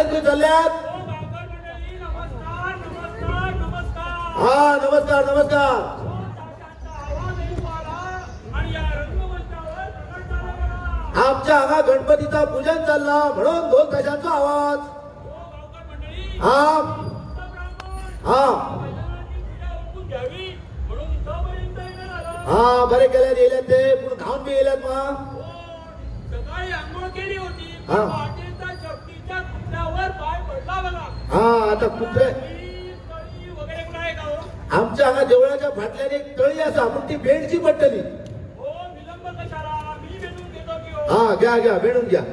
तू चालल्यात? हा नमस्कार नमस्कार. आमच्या अंगा गणपतीचा पूजन चालला म्हणून ढोल ताशांचा आवाज. हा हा हा बरे केल्यात येल्यात ते पुढे धावून बी येल्यात मग. सकाळी आंघोळ केली होती. हा. वाटेचा शक्तीच्या कुत्र्यावर पाय पडला बघा. हा आता कुत्रे वगैरे कुठे आहे का हो? आमच्या अंगा देवळाच्या फाटल्याने एक तळी असा पण ती बेडची पट्टली. हो विलंब कशाला? मी भेटून घेतो की हो. हा घ्या घ्या भेटून घ्या.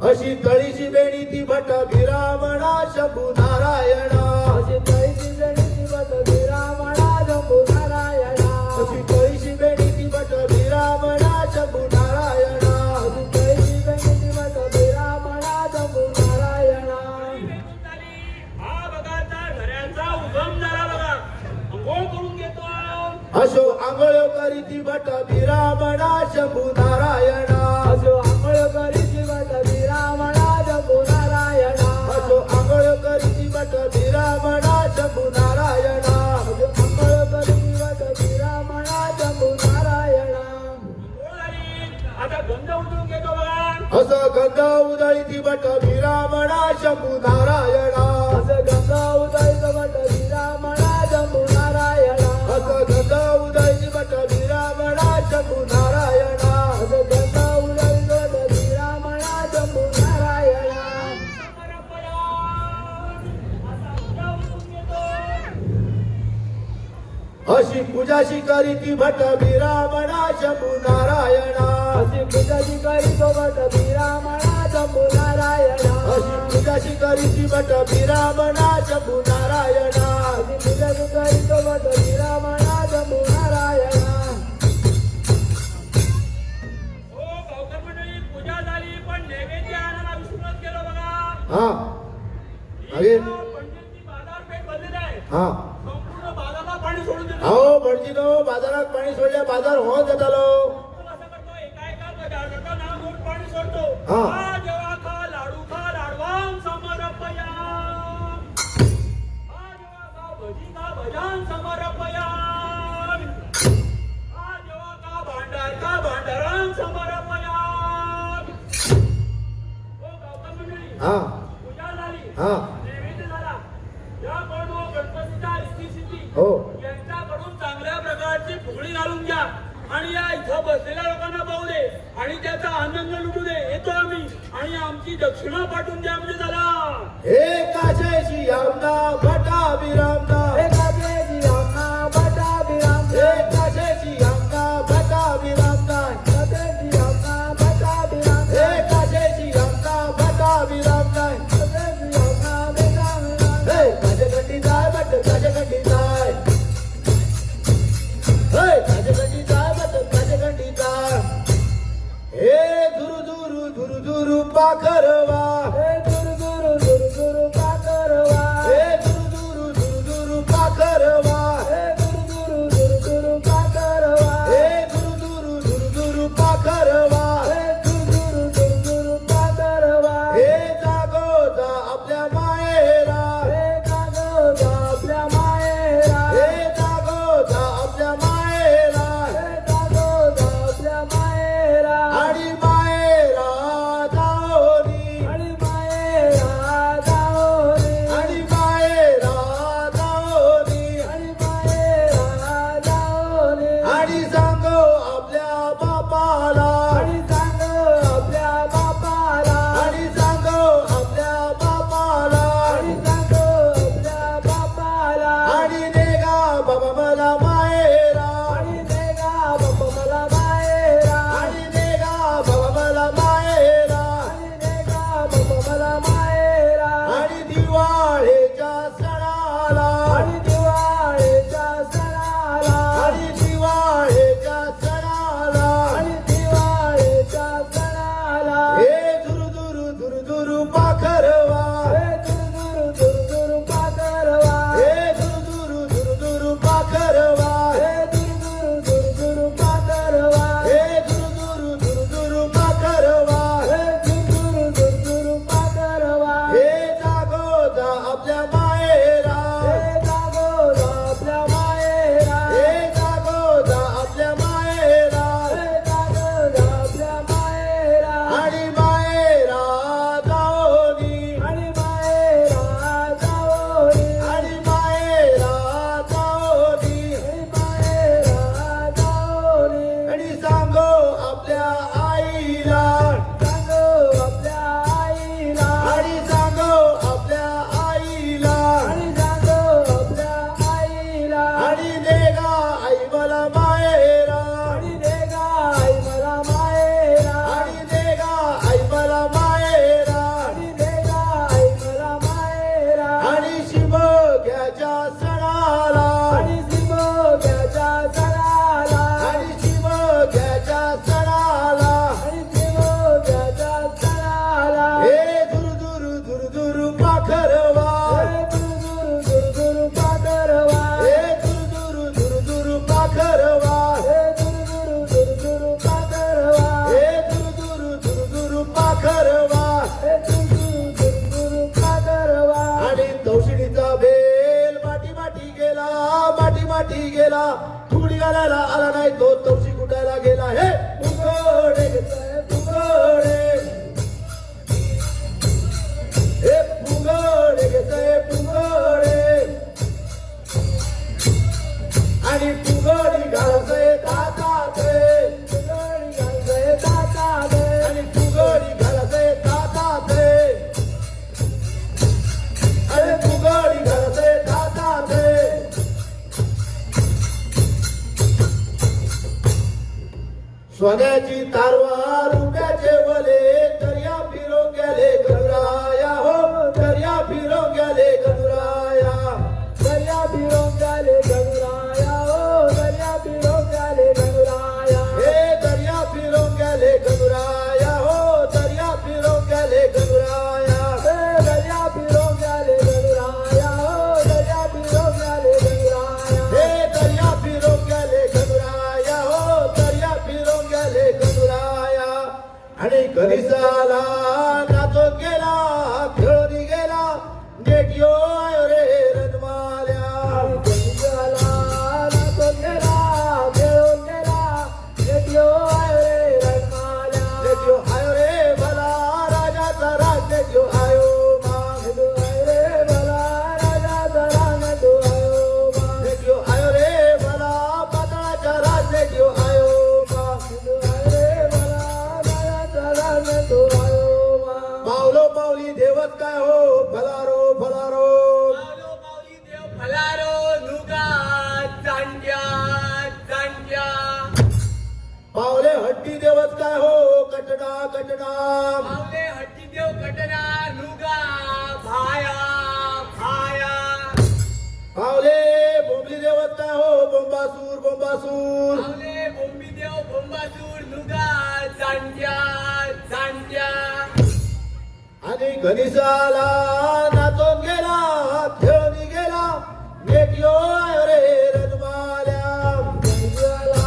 अशी तळीची बेडी ती भट विरामणा शंभू नारायणा. अशी तळीची बेडी ती भट विरामणा शंभू नारायणा. अशी तळीची बेडी ती भट विरामणा शंभू नारायणा. अशी तळीची बेडी ती भट विरामणा शंभू नारायणा. हा बघा त्या घराचा उगम झाला बघा. अंघोळ करून घेतो. असो आंघोळ करी ती भट विरामणा शंभू नारायणा. असो आंघोळ करी ती भट विरामणा शंभू नारायणा. असो आंघोळ करी ती भट विरामणा शंभू नारायणा. असो आंघोळ करी ती भट विरामणा शंभू नारायणा. अंघोळ झाली. आता गंध उचलून घेतो बघा. असं गंध उदळी ती भट विरामणा शंभू नारायणा. असं गंध उदळी ती भट विरामणा शंभू नारायणा. असं गंध उदळी ती भट विरामणा शंभू नारायणा. असं गंध उदळी ती भट विरामणा शंभू नारायणा. अशी पूजाशी करी ती भट विरामणा शंभू नारायणा. अशी पूजाशी करी तो भट विरामणा शंभू नारायणा. अशी पूजाशी करी ती भट विरामणा शंभू नारायणा. अशी पूजाशी करी तो भट विरामणा शंभू नारायणा. हो गावकर मंडळी पूजा झाली पण नैवेद्य आणायला विसरूनच गेलो बघा. हा अगे पंडितची बाजारपेठ भरलेली आहे. हा संपूर्ण बाजाराला पाणी सोडून देतो. अहो भटजीनो बाजारात पाणी सोडल्या बाजार होत जातालो. असं करतो एका गटागटा नाव घेऊन पाणी सोडतो. हा. खा जेव्हा खा लाडू खा लाडवान समर्पया. खा जेव्हा खा भजी खा भजन समर्पया. खा जेव्हा खा भांडार खा भांडारान समर्पया. हो गावकर मंडळी हा पूजा झाली. हा नैवेद्य झाला. या कोण गणपतीच्या रिद्धी-सिद्धी हो यांच्याकडून चांगल्या प्रकारची फुगडी घालून घ्या आणि या इथं बसलेल्या लोकांना पाहू दे आणि त्याचा आनंद लुटू दे. येतो आम्ही आणि आमची दक्षिणा पाठवून द्या म्हणजे झाला. एकाशेची आमना भटा विरामना. एकाशेची आमना भटा विरामना. एकाशेची आमना भटा विरामना. एकाशेची आमना भटा विरामना. एकाशेची आमना भटा विरामना. एकाशेची आमना भटा विरामना. हे काजगंडी जाय बट काजगंडी जाय. हे काजगंडी जाय बट काजगंडी जाय. हे झुरु झुरु झुरु झुरु पाखरवा. हे झुरु झुरु झुरु झुरु पाखरवा. हे झुरु झुरु झुरु झुरु पाखरवा. आपल्या आईला सांगो आपल्या आईला आणि सांगो आपल्या आईला आणि सांगो आपल्या आईला आणि देगा आई मला मायेरा आणि देगा आई मला मायेरा आणि देगा आई मला मायेरा आणि देगा आई मला मायेरा आणि शिमग्याच्या सणाला आणि शिमग्याच्या सणाला आणि शिमग्याच्या सणाला आणि शिमग्याच्या सणाला हे दूर पाखरवा हे दूर पाखरवा हे दूर पाखरवा हे दूर पाखरवा हे दूर पाखरवा हे दूर पाखरवा आणि तवशिणीचा बेल माटी गेला फुगडी घालायला आला नाही तो तवशी कुटायला गेला हे फुगडे फुगडे हे फुगडे घेतोय फुगडे आणि फुगडी घालतोय तातात फुगडी घालतोय तातात आणि फुगडी घालतोय तातात आणि फुगडी घालतोय तातात सोन्याची तारवा रुपयाचे वले दर्या फिरून गेले गणराया हो दर्या फिरून गेले गणराया दर्या फिरून गेले गणराया ओ दर्या फिरून गेले गणराया हे दर्या फिरून गेले गणराया हो दर्या फिरून गेले गणराया हे दर्या फिरून गेले गणराया ओ दर्या फिरून गेले गणराया हे दर्या फिरून गेले गणराया हो दर्या फिरून गेले गणराया आणि गणिसाला नाचून गेला खेळून गेला नेटियो आयो रे रणमाल्या गणिसाला नाचून गेला खेळून गेला नेटियो आयो रे रणमाल्या नेटियो आयो रे भला राजाचा राज नेटियो आयो मा नेटो आयो रे भला राजाचा राज नेटो आयो मा नेटियो आयो रे भला पाताळाचा राज नेटियो आयो मा नेटो आयो रे भला राजाचा राज नेटो आयो मा पावलो पावली देवत काय हो फलारो फलारो पावलो पावली देव फलारो नुगा चांड्या चांड्या पावले हट्टी देवत काय हो कटडा कटडा पावले हट्टी देव कटना नुगा भाया भाया पावले बोंबली देवत काय हो बोंबासूर बोंबासूर पावले बोंबी देव बोंबासूर नुगा चांड्या चांड्या आणि गणिसाला नाचून गेला खेळून गेला नेटियो आयो रे रणमाल्या गणिसाला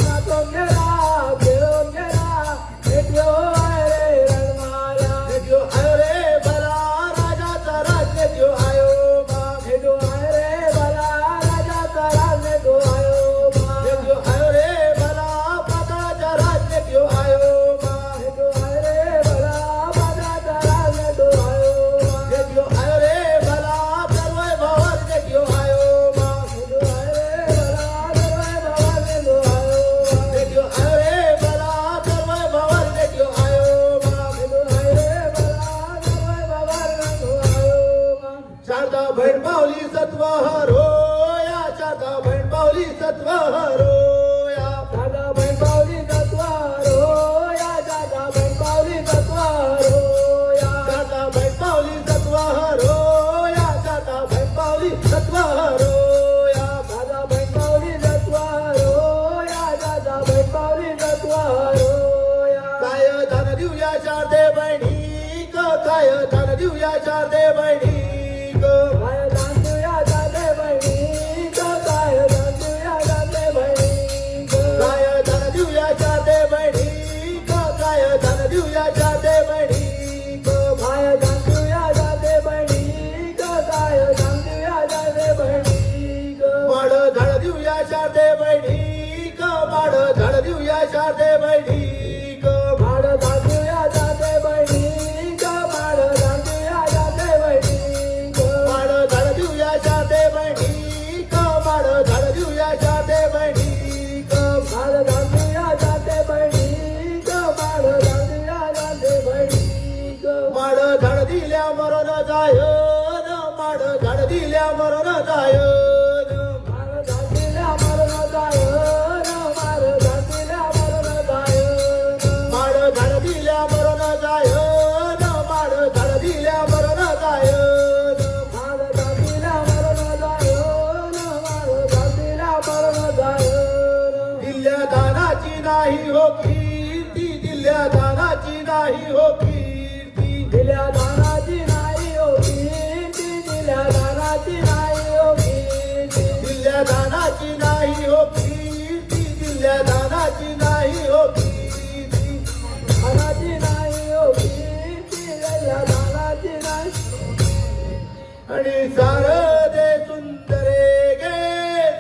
नाचून गेला खेळून गेला नेटो आयो रे रणमाल्या नेटियो आयो रे भला राजाचा राज नेटियो आयो मा नेटो आयो रे भला राजाचा राज नेटो आयो मा नेटियो आयो रे भला पाताळाचा राज नेटियो आयो मा नेटो आयो रे भला राजाचा राज नेटो आयो मा नेटियो आयो रे भला सर्व भावर नेटियो आयो मा नेटो आयो रे भला सर्व भावा नेटो आयो मा नेटियो आयो रे भला सर्व भावर नेटियो आयो मा नेटो आयो रे भला सर्व भावा नेटो आयो मा शारदा बहीण पावली सत्व हरोया शारदा बहीण पावली सत्व हरोया दादा बहीण पावली तत्वारो या दादा बहीण पावली तत्वारो या शारदा बहीण पावली सत्व हरोया शारदा बहीण पावली सत्व हरोया दादा बहीण पावली तत्वारो या दादा बहीण पावली तत्वारो या काय धन देऊया शारदे बहिणीक काय धन देऊया शारदे बहिणीक काय दान देऊया दादे बहिणी काय दान देऊया दादे बहिणी काय धन देऊया शारदे बहिणीक काय धन देऊया शारदे बहिणीक काय दान देऊया दादे बहिणी काय दान देऊया दादे बहिणी माड धड देऊया शारदे बहिणीक माड धड देऊया शारदे बहिणीक माड दादूया जाते बहिणी माड दादूया जाते बहिणी माड धड देऊया शारदे बहिणीक माड धड देऊया शारदे बहिणीक माड दादूया जाते बहिणी जायन माड झाड दिल्या मरण जायन मार जातीला मरण जायन मार जातीला मरण जायन माड झाड दिल्या मरण जायन माड झाड दिल्या मरण जायन मार जातीला मरण जायन मार जातीला मरण जायन दिल्या दानाची नाही हो कीर्ती दिल्या दानाची नाही हो कीर्ती दिल्या दानाची नाही हो कीर्ती दिल्या दानाची नाही हो कीर्ती दिल्या दानाची नाही हो कीर्ती दिल्या दानाची नाही हो कीर्ती दानाची नाही हो कीर्ती दिल्या दानाची नाही आणि सारदे सुंदरे गे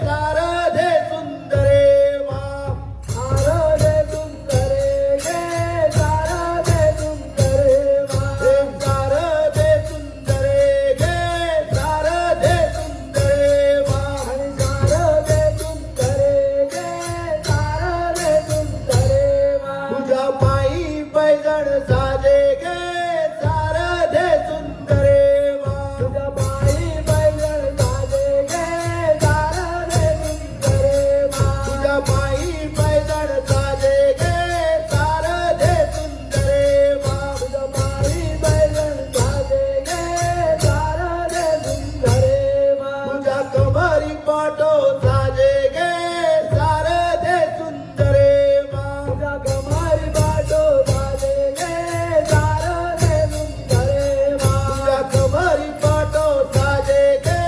सारदे सुंदरे मा सारदे सुंदरे गे सारदे सुंदरे मा सारदे सुंदरे गे सारदे सुंदरे मा आणि सारदे सुंदरे गे सारदे सुंदरे मा तुझ्या पायी पैजण साजे गे सारदे सुंदरे मा तुझ्या पायी बैल साजे गे सारदे सुंदरे मा तुझ्या पायी पैजण साजे गे सारदे सुंदरे मा तुझ्या पायी बैल साजे गे सारदे सुंदरे मा तुझ्या कमरी पाटो साजे गे सारदे सुंदरे मा तुझ्या कमारी बाटो साजे गे सारदे सुंदरे मा तुझ्या कमरी पाटो साजे गे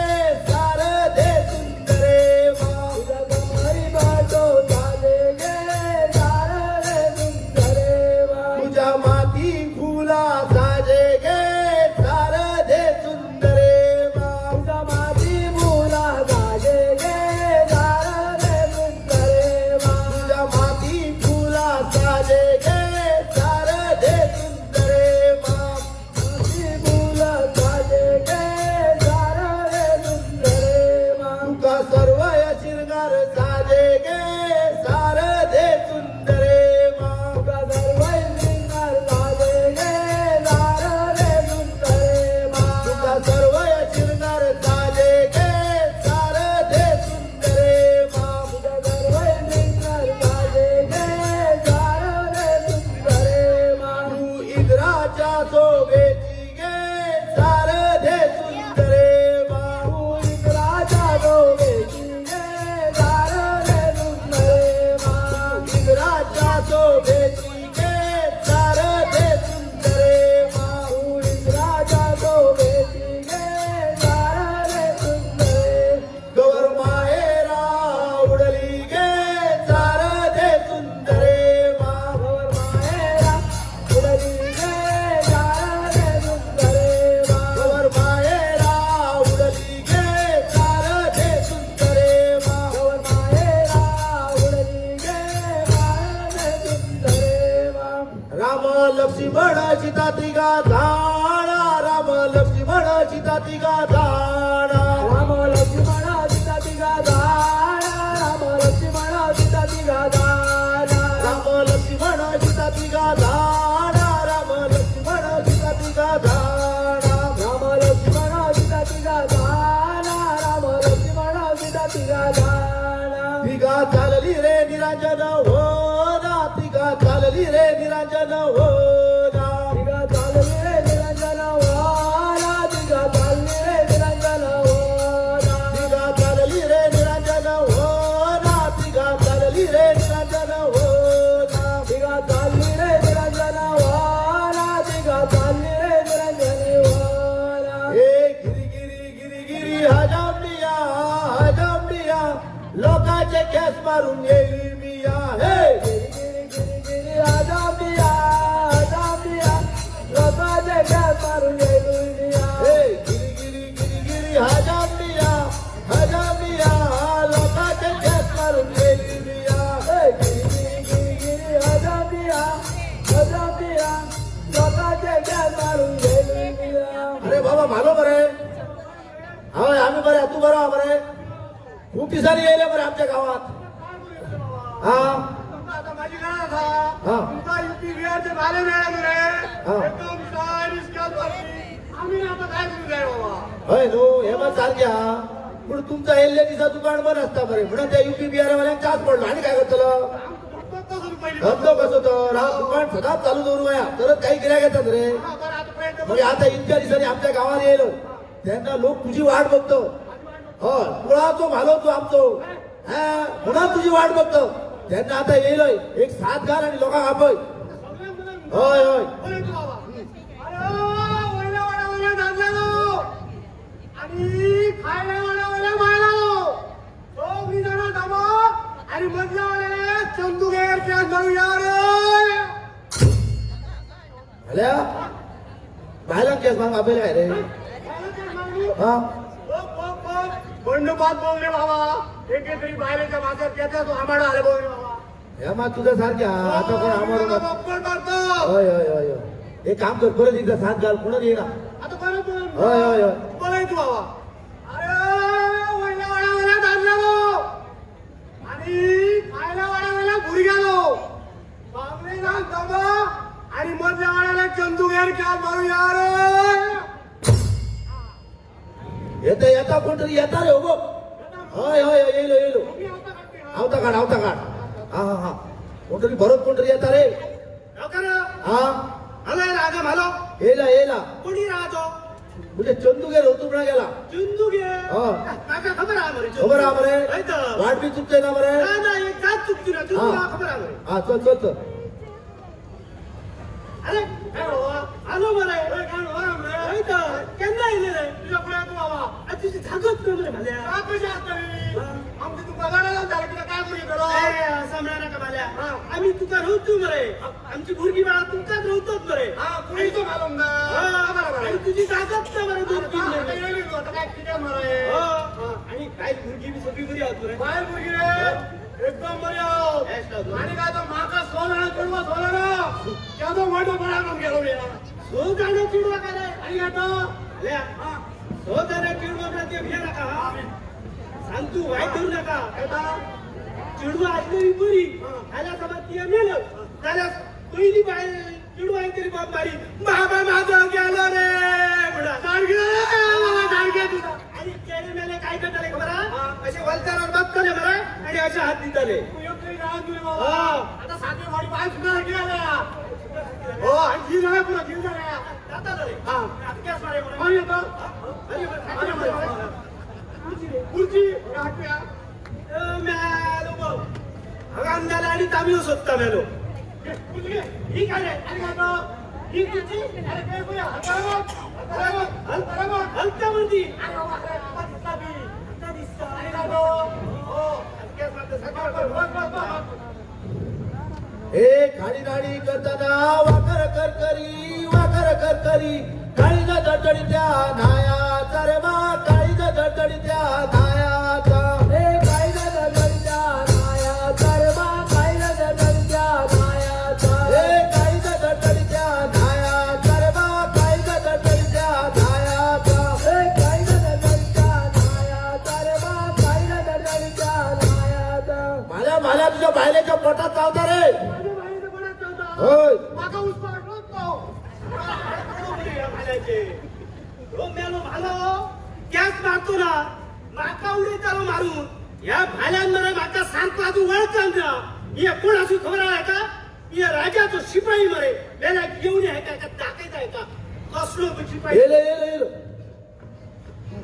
सारदे सुंदरे मा तुझ्या कमारी बाटो साजे गे सारदे सुंदरे मा तुझ्या माती फुला साजे गे सारदे सुंदरे मा तुझ्या माती मुला साजे गे सारदे सुंदरे मा तुझ्या माती फुला साजे गे सारदे सुंदरे मा माती मुला साजे गे सारदे सुंदरे मा तुका सर्व शिरगार साजे गे सारदे सुंदरे मा तुका सर्व श्रृंगार साजे गे सारदे सुंदरे मा तुका सर्व शिरगार साजे गे सारदे सुंदरे मा तुका सर्व श्रृंगार साजे गे सारदे सुंदरे मा तू इंद्राच्या शोभेची गे सारदे सुंदरे मा तू इंद्राच्या डोळ्याची गे सारदे सुंदरे मा इंद्राच्या शोभेची गे सारदे सुंदरे मा तू इंद्राच्या डोळ्याची गे सारदे सुंदरे गौर मायेरा उडली गे सारदे सुंदरे मा गौर मायेरा उडली गे सारदे सुंदरे मा गौर मायेरा उडली गे सारदे सुंदरे मा गौर मायेरा उडली गे सारदे सुंदरे मा राम लक्ष्मण सीता तिघा झाडा राम लक्ष्मण सीता तिघा झाडा राम लक्ष्मण सीता तिघा दाडा राम लक्ष्मण सीता तिघा दाडा राम लक्ष्मण सीता तिघा झाडा राम लक्ष्मण सीता तिघा झाडा राम लक्ष्मण सीता तिघा दाडा राम लक्ष्मण सीता तिघा दाडा तिघा चालली रे निरांजन हो ना तिघा चालली रे निरांजन हो ना तिघा चालली रे निरंजन वाला तिघा चालली रे निरंजन वाला तिघा चालली रे निरांजन हो ना तिघा चालली रे निरांजन हो ना तिघा चालली रे निरंजन वाला तिघा चालली रे निरंजन वाला हे गिरी गिरी गिरी गिरी हजामिया लोकांचे केस मारून गेली मिया हे गिरी गिरी गिरी गिरी आजामिया आजामिया लोकांचे काय मारून गेली दुनिया हे गिरी गिरी गिरी गिरी हजामिया लोकांचे केस मारून गेली मिया गिरी गिरी गिरी गिरी आजामिया आजामिया लोकांचे काय मारून गेली दुनिया अरे बाबा भालो बरे होय आम्ही बरे तू बरा बरे खूप दिवसांनी येईल बरे आमच्या गावात हा आता माझी काय था हा तुमचा युपी बिहारचे झाले मॅडम रे हा. एकदम स्टाइलिश का करती आम्ही आता काय करू काय बाबा हय नो हे मग सारख्या पण तुमचा एल्ले दिसा दुकान बंद असता बरे म्हणून त्या युपी बिहार वाल्यांक चाच पडलो आणि काय करतलो धंदो कसो तर हा दुकान सदाच चालू दवरू या तरच काही गिऱ्हाईक येतात रे म्हणजे आता इतक्या दिवसांनी आमच्या गावात येलो त्यांना लोक तुझी वाट बघतो हो कुळाचो घालो तू आमचो हा पुन्हा तुझी वाट बघतो त्यांना आता येलोय एक साथ घाल आणि लोकांक आपय होय होय आणि खायला वाला मायला तो मी जाणार दाबा आणि मधल्या वाले चंदू गेर त्या जाऊया रे आल्या बायला केस माग आपल्याला काय रे हा बंडपात बोल रे बाबा एकेतरी बाहेरच्या माझ्या त्याचा तो आम्हाला आले बोल रे बाबा हे मग तुझ्या सारख्या आता कोण आम्हाला बप्पड करतो होय होय होय होय एक काम कर परत एकदा साथ घाल पुन्हा ये ना आता परत होय होय होय बोलायचं बाबा अरे वळल्या वाड्यावाल्या दांडलो आणि खायला वाड्यावाल्या भुरी गेलो बाबरेला दबा आणि मधल्या वाड्याला चंदू गेर क्या मारूया रे येता येता कोणतरी येता रे हो होय होय येलो येलो आवता काढ हा हा हा कोणतरी भरत कोणतरी येता रे हा हलाय राजा भालो येला येला कोणी राजो म्हणजे चंदू गेलो तू पुन्हा गेला चंदू गे हा काका खबर आहे मरे खबर आहे मरे नाही तर. वाट बी चुकते ना मरे ना एक जात चुकती ना चंदू हा. खबर आहे मरे हा चल चल चल अरे काय बाबा आलो मरे काय बाबा मरे नाही तर केन्ना येले रे तुझ्या पुढे तू बाबा आज तुझी धागत कर मरे भाल्या का कशी असतली आमची तू बघायला झालं की काय करू करो ए समजा नका भाल्या आम्ही तुका राहतो मरे आमची भुरगी बाळा तुमकाच राहतोच मरे हा कुणी तो घालून ना आणि तुझी धागत ना मरे दोन तीन महिने काय किती मरे आणि काय भुरगी बी सगळी बरी आहोत रे बाहेर भुरगी रे एकदम बरी आहोत आणि काय तर माका सोना चिडवा सोना ना त्याचा मोठा बळा करून गेलो मी सो जाणे चिडवा काय आणि आता ले सो जाणे चिडवा प्रति भे नका सांग तू वाईट करू नका चिडवा असलेली बरी आल्या सभा ती मेलं त्याला पहिली बाहेर चिडवा आहे तरी बाप मारी बाबा माझा गेलो रे आणि केले मेले काय करताले खबर असे वलचारावर बाप केले बरं आणि असे हात दिताले आता साधे वाडी बाहेर सुद्धा गेला हो आणि जीव झाला पुरा जीव झाला जाता रे हा आता काय मारे कोणी येतो खुर्ची काट्या मॅलो बघ हगान झाला आणि तामिळ सोदता मॅलो ही काय रे आणि काय ही खुर्ची अरे काय बोला हलता म्हणती हे खाडी नाडी करताना वाकर कर करी काळीज दडदडीत्या नायाचा रे मा काळीज दडदडीत्या नायाचा हे काळीज दडदडीत्या नायाचा रे मा काळीज दडदडीत्या नायाचा हे काळीज दडदडीत्या नायाचा रे मा काळीज दडदडीत्या नायाचा हे काळीज दडदडीत्या नायाचा रे मा काळीज दडदडीत्या नायाचा माल्या तुझ्या बायलेच्या पोटात चावता रे माझ्या बाईने बरंच चालतं. होय माका ऊस पाडलो तो. त्याच मारतो ना माका उडे चालू मारून या भाल्यांमध्ये माका सारखं अजून वळखान ना हे कोण असू खबर आहे का हे राजाचं शिपाई मरे त्याला घेऊन आहे का टाकायचं आहे का कसलो तो शिपाई येलो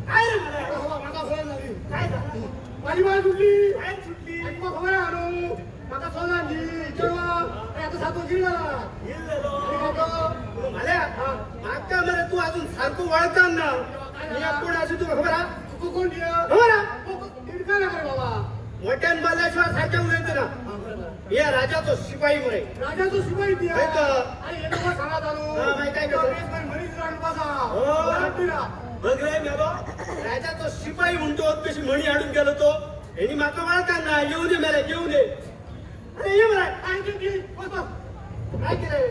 काय रे मला बाबा, माका सोडून झाली. काय झालं माझी बाई सुटली. काय सुटली आणि मग खबर आहे आणू. माका सोडून आणली. जेव्हा आणि आता सातो गिर झाला. आणि काय तो? मला माका मरे तू अजून सारखं वळखान ना हे कोण असू तुला खबर आहे तू कोण दिलं? खबर आहे तिडका नका रे बाबा. मोठ्यान बाल्याशिवाय सारख्या उडायचं ना या राजाचं शिपाई मरे राजाचं शिपाई दिया. आहे का? आणि हे नको सांगा चालू. हा, माहिती आहे का? बेसमेंट मरीच राहून बसा. हो. राहत नाही ना. बघ रे मेलो राजाचा शिपाई म्हणतो कशी म्हणी हाडून गेलो तो यांनी माका वळखा ना येऊ दे मला येऊ दे अरे ये मला काय केली? बस, बस. काय केलंय?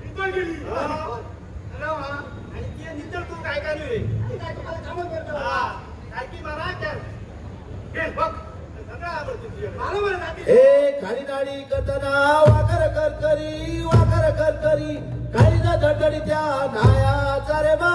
इथं गेली. अरे वा. आणि ते नितर तू काय काय रे ती काय तुम्हाला कामं करतो. सारखी मारा कर हे बघ सगळं आवडतं तुझ्याकडे. मला बरं जाती. हे खाडी नाडी करताना वाकर कर करी काळीज दडदडीत्या नायाचा रे मा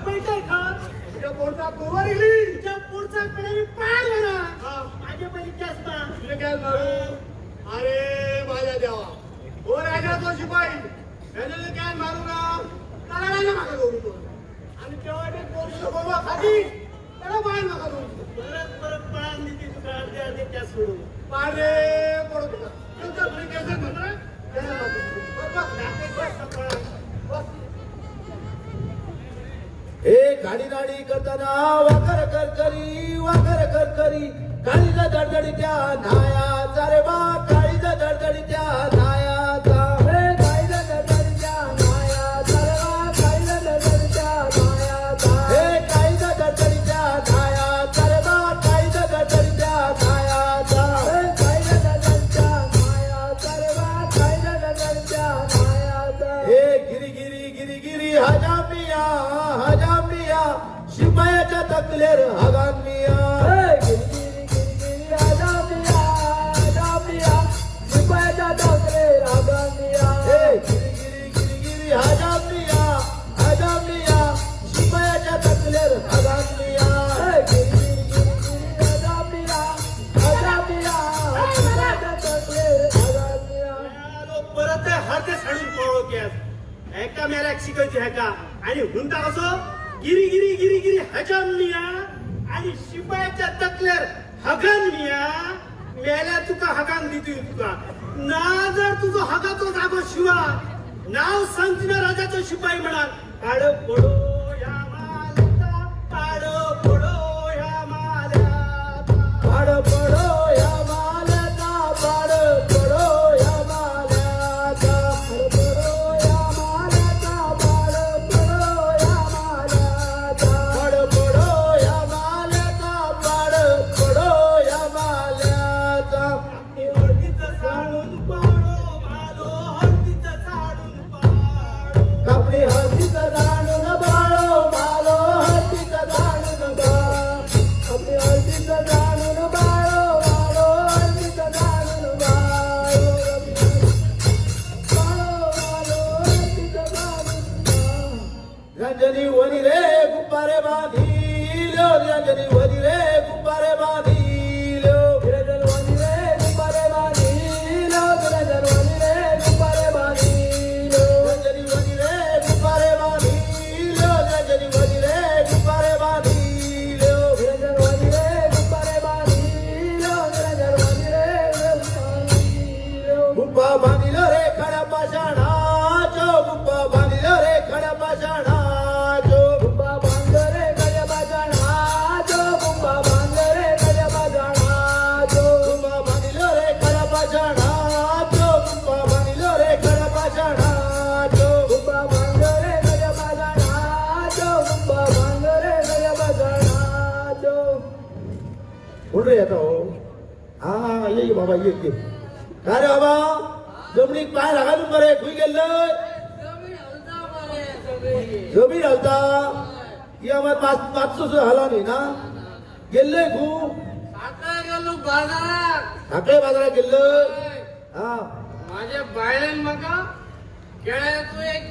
पैसे खात तुझ्या पोटात कोवर गेली तुझ्या पुढचा कडे पाड म्हणा हा. माझ्या पहिले जास्त तुला काय मारू अरे माझ्या देवा हो राजा तो शिपाई त्याने काय मारू ना त्याला नाही मागा करू तो आणि तेव्हा ते पोरं बाबा खाली त्याला बाहेर नका करू परत परत पळाल नीती तुका अर्धे अर्धे त्या सोडून पारे पडतो का तुमच्या घरी कसं म्हणणार त्याला मारू. बस, बस. ए गाडी गाडी करताना वाकर कर करी काळीज दडदडी त्या नायाचा रे बा काळीज दडदडी त्या नायाचा रे काळीज दडदडी त्या नायाचा रे बा काळीज दडदडी त्या नायाचा हे काळीज दडदडी त्या नायाचा रे बा काळीज दडदडी त्या नायाचा हे काळीज दडदडी त्या नायाचा रे बा काळीज दडदडी त्या नायाचा हे गिरी हजामिया शिपायाच्या तकलेर हगामिया गिरी हजामिया शिपायाच्या तकलेर हगामिया गिरी हजामिया शिपायाच्या तकलेर हगामिया गिरी हजामिया शिपायाच्या तकलेर हगामिया परत हाते साडून पळो केस एका मेला शिकायची है का आणि हुंता कसो गिरी हजामिया आणि शिपायाच्या तकलेर हगामिया मेल्या तुका हगान दितू तुका ना जर तुझो हगाचो जागो शिवा नाव सांगtina राजाचो शिपाई म्हणाल पाड पडो या माल्याचा पाड पडो या माल्याचा पाड पडो या माल्याचा पाड पडो या माल्याचा पाड पडो या माल्याचा पाड पडो या माल्याचा पाड पडो या माल्याचा पाड पडो या माल्याचा हळदीचं साडून पाडो मालो हळदीचं साडून पाडो कापडी हळदीचं दाणून बाळो मालो हळदीचं दाणून बाळ कापडी हळदीचं दाणून बाळो मालो हळदीचं दाणून बाळो रंजनी वनी रे गुब्बारे बांधिलो रंजनी वनी रे गुब्बारे बांधिलो रंजन वनी रे गुब्बारे बांधिलो रंजन वनी रे गुब्बारे बांधिलो रंजनी वनी रे गुब्बारे बांधिलो रंजनी वनी रे गुब्बारे बांधिलो रंजन वनी रे गुब्बारे बांधिलो रंजन वनी रे गुब्बा बांधिलो रे खड्या पाषाणाचो गुब्बा बांधिलो रे खड्या पाषाणाचो गुब्बा बांधलो रे खड्या पाषाणाचो गुब्बा बांधलो रे खड्या पाषाणाचो गुब्बा बांधिलो रे खड्या पाषाणाचो गुब्बा बांधिलो रे खड्या पाषाणाचो गुब्बा बांधलो रे खड्या पाषाणाचो गुब्बा बांधलो रे खड्या पाषाणाचो कोण रे येतो हा ये बाबा ये काय रे बाबा जमनीक पाय घालून बरे खुई गेल्लय जमीन हलता या मग पाचशे हला नाही ना गेल्लय खूप साखळे बाजारात गेल्लय हा माझ्या बायलान म्हाका केळ्याचो एक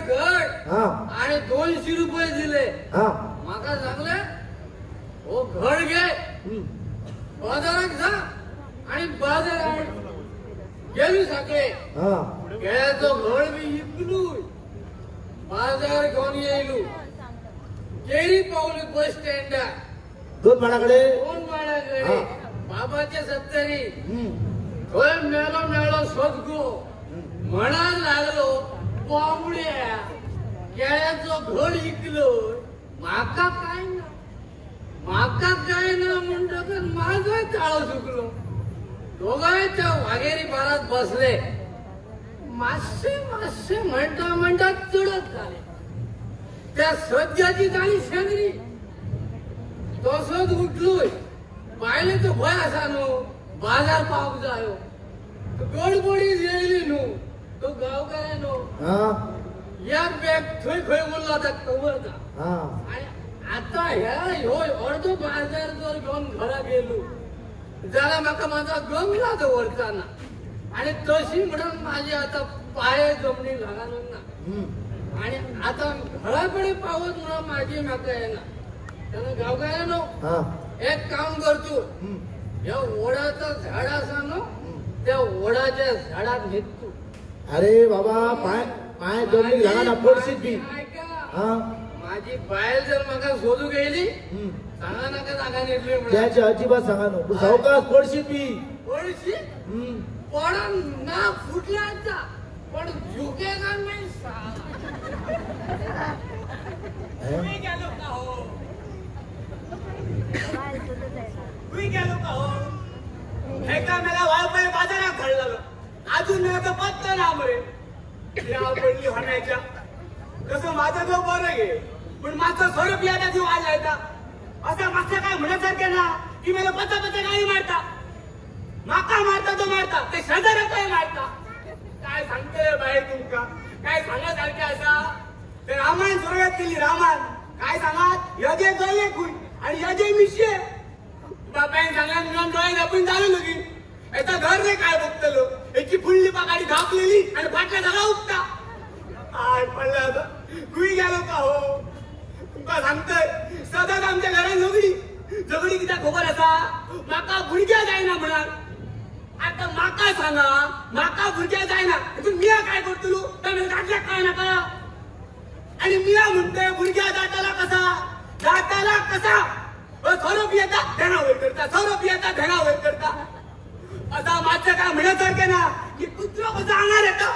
घड हा आणि 200 रुपये दिले हा म्हाका सांगले हो घड घे हम्म. बाजारात जा आणि बाजारात गेली साखळे हा केळ्याचो घड बी विकलू बाजार घेऊन येयलू केरी पावली बस स्टँडार दोन माडाकडे 2 माळ्याकडे हा. बाबाच्या 70 हम्म. थंय मेलो सोदगो म्हणाक लागलो बांबड्या केळ्याचो घड विकलो म्हाका काय ना म्हणटकच माझोय ताळो चुकलो दोगांय त्या वाघेरी बारात बसले मातशे म्हणता चढत झाले त्या सज्जाची गाडी शेंद्री तसोच उठलोय पाहिले तो भय असा न्हू बाजार पावक जायो गडबडी येयली न्हू तो गांवकाराय न्हू हा एक बॅग थंय खंय उरला आता कवर जा हा आणि आता ह्यो अर्धो बाजार जर घेऊन घरा गेलो जाल्यार म्हाका माझा गमला दवरताना आणि तशी म्हणून माझी आता पाय जमनी घालून ना हम्म. आणि आता घराकडे पावत ना माझी माका येणार त्यानं गाव काय नो हा एक काम करतो हम्म. या ओढाचं झाड असा ना त्या ओढाच्या झाडात घेतो अरे बाबा पाय पाय जमली झाला ना पडशील बी ऐका हा माझी बायल जर मका शोधू गेली हम्म. सांगा नका जागा निर्णय म्हणा त्याची अजिबात सांगा नको सावकाश पडशील बी ओळशी हम्म. पण ना फुटल्याचा पण झुकेगा नाही हे? मी गेलो का हो मी गेलो का हो हे का मला वाळपणे बाजारात घडलं अजून मला तर पत्ता ना मरे नाव पडली होण्याच्या कसं माझं जो बरं गे पण माझं स्वरूप याचा जीव आला येता असं मागचं काय म्हणण्यासारखे ना की मला पत्ता पत्ता काही मारता माका मारता तो मारता ते शेजाऱ्या काय मारता काय सांगते रे बाई तुमका काय सांगण्यासारखे असा ते रामायण सुरुवात केली रामायण काय सांगात यजे गले कुई आणि यजे मिशे बापायन सांगा निघून डोळे दाबून चालू लगी याचा घर रे काय बघतलो याची फुल्ली पाकाडी घापलेली आणि फाटल्या सगळा उठता आय पडला आता कुई गेलो का हो तुमका सांगतोय सतत आमच्या घरात झगडी किती खबर असा माका भुरग्या जायना म्हणाल आता माका सांगा माका भुरग्या जायना तू मिया काय करतलो तर गाठल्या काय नका आणि मिया म्हणतोय भुरग्या जाताला कसा स्वरूप येता धना होय करता स्वरूप येता धना होय करता आता माझं काय म्हणण्यासारखे ना की पुत्र कसं आणणार येतं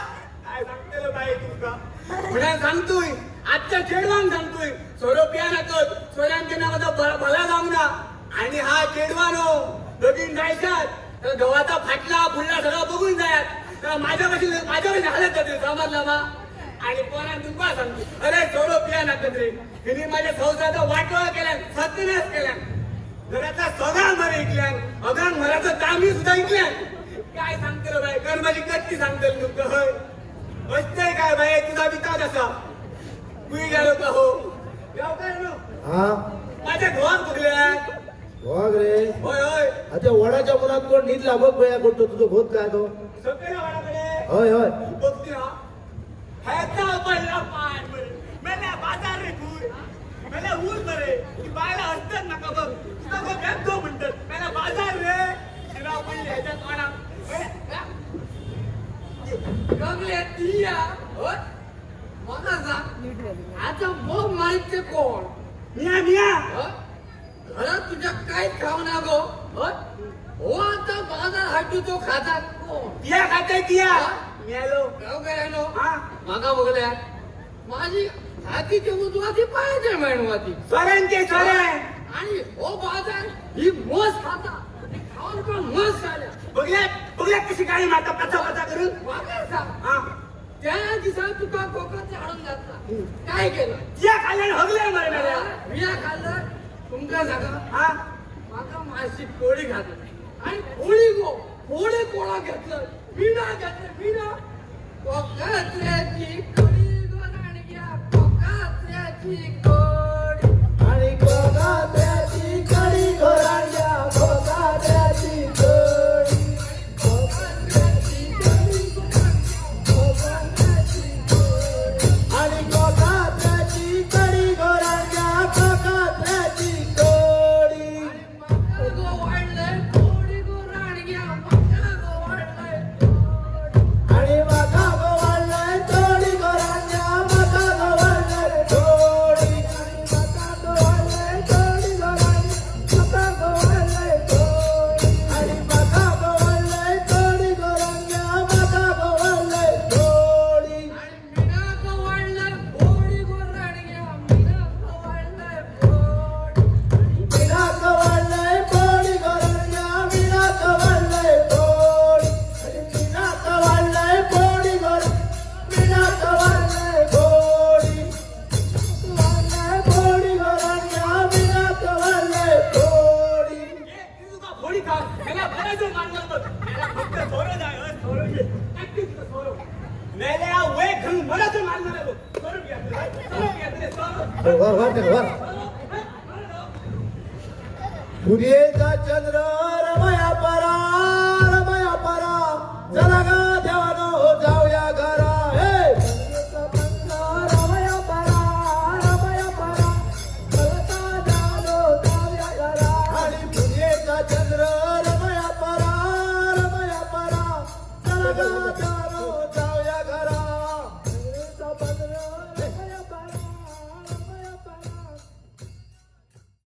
काय सांगते बाई तुमका म्हणा सांगतोय आजच्या चेडवान सांगतोय स्वरूप या नकत स्वरांच्या नावाचा भला जामना आणि हा चेडवानो लगीन जायच्यात तर गव्हाचा फाटला फुलला सगळा बघून जायत माझ्यापाशी हालत जाते समजला बा आणि पोरान तुमका सांगतो अरे स्वरूप या नकत रे हिने माझ्या संसाराचा वाटोळा केला सत्यनाश केला घराचा सगळा मरे ऐकल्यान अगांग मराचं तांबी सुद्धा ऐकल्यान काय सांगते रे बाई कर माझी कत्ती सांगते तुमचं होय बसतंय काय बाई तुझा विकास असा कुई गेलो का हो हा माझ्या घोवात बघल्या वाघ रे होय होय आता वडाच्या मुलात कोण नीटला बघ बया करतो तुझं होत काय तो सगळ्या वाडाकडे होय होय बघते हा ह्याचा पडला पाय मला बाजार रे तू मला ऊर बरे की बायला असतात नका बघ तुझा बघ भेटतो म्हणतात मला बाजार रे शिराव पडली ह्याच्यात वाडा कमले तिया होय मला सांग आता बघ माहिती कोण मिया मिया हं? घरात तुझ्या काय खाऊ ना गो हं? हो आता बाजार हाटू तो खाता कोण तिया खाते तिया हा? मियालो गाव काय नो हा मागा बघल्या माझी हातीची उजवाती पायाची मेणवाती स्वरांचे स्वरा आणि हो बाजार ही मस खाता ही खाऊन पण मस झाल्या बघल्या कशी गाडी मारता पचा पचा करून मागा सांग हा त्या दिवसात तुका कोकण झाडून घातला काय केलं तिया खाल्ल्याने हगल्या मरे मेल्या बिया खाल्लं तुमका जागा हा माका माशी पोळी घातली आणि पोळी कोळा घेतलं मीना घेतलं मीना कोकात्र्याची कडी गोराणग्या कोकात्र्याची कोडी आणि कोकात्र्याची कडी घोरांच्या कोकात्र्याची कडी कोकात्र्याची कडी कोकात्र्याची कोडी आणि कोकात्र्याची कडी घोरांच्या कोकात्र्याची कडी मका गोवाळलंय कोडी गोराणग्या मका गोवाळलंय कोडी आणि माका गोवाळलंय थोडी घोरांच्या माका गोवाळलंय थोडी आणि माका गोवाळलंय थोडी घोरांच्या माका गोवाळलंय थोडी आणि मीना गोवाळलंय कोडी गोराणग्या मीना गोवाळलंय कोडी मीना गोवाळलंय थोडी घोरांच्या मीना गोवाळलंय थोडी मीना गोवाळलंय थोडी घोर मीना गोवाळलंय थोडी थोडी घोरांच्या मीना गोवाळलंय थोडी तुझा फोडी खा मला बरायचं मारलं बघ मला फक्त सोरं जाय सोरं घे ऍक्टिव्ह सोरं मेल्या वे घरून मला तर मारणार बघ सोरं घ्या सोरं वर वर सूर्येचा चंद्र रमया परा चला गा देवानो जाऊया घरा हे सूर्येचा चंद्र रमया परा राधा